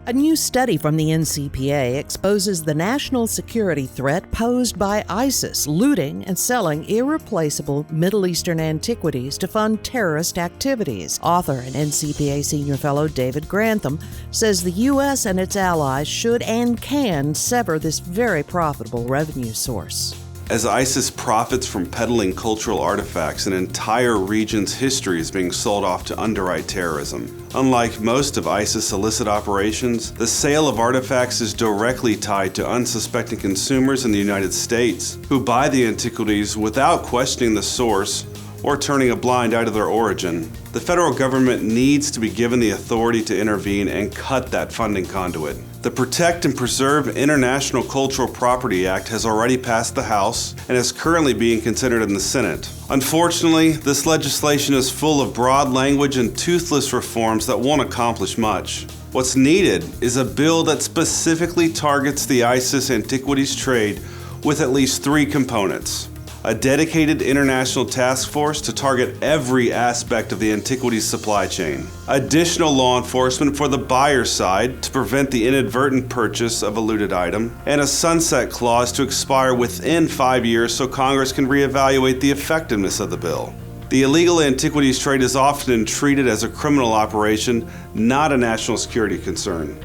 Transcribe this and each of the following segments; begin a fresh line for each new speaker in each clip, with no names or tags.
A new study from the NCPA exposes the national security threat posed by ISIS looting and selling irreplaceable Middle Eastern antiquities to fund terrorist activities. Author and NCPA Senior Fellow David Grantham says the U.S. and its allies should and can sever this very profitable revenue source.
As ISIS profits from peddling cultural artifacts, an entire region's history is being sold off to underwrite terrorism. Unlike most of ISIS illicit operations, the sale of artifacts is directly tied to unsuspecting consumers in the United States who buy the antiquities without questioning the source or turning a blind eye to their origin. The federal government needs to be given the authority to intervene and cut that funding conduit. The Protect and Preserve International Cultural Property Act has already passed the House and is currently being considered in the Senate. Unfortunately, this legislation is full of broad language and toothless reforms that won't accomplish much. What's needed is a bill that specifically targets the ISIS antiquities trade with at least 3 components. A dedicated international task force to target every aspect of the antiquities supply chain. Additional law enforcement for the buyer side to prevent the inadvertent purchase of a looted item. And a sunset clause to expire within 5 years so Congress can reevaluate the effectiveness of the bill. The illegal antiquities trade is often treated as a criminal operation, not a national security concern.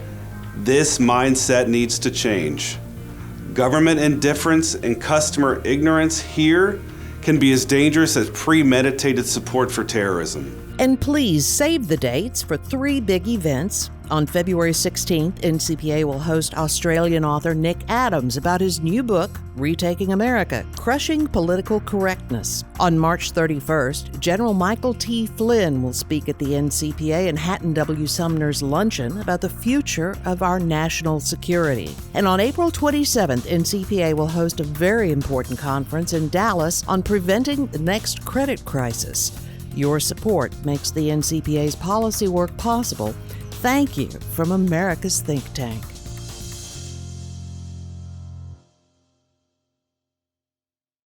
This mindset needs to change. Government indifference and customer ignorance here can be as dangerous as premeditated support for terrorism.
And please save the dates for 3 big events. On February 16th, NCPA will host Australian author Nick Adams about his new book, Retaking America, Crushing Political Correctness. On March 31st, General Michael T. Flynn will speak at the NCPA and Hatton W. Sumner's luncheon about the future of our national security. And on April 27th, NCPA will host a very important conference in Dallas on preventing the next credit crisis. Your support makes the NCPA's policy work possible. Thank you from America's think tank.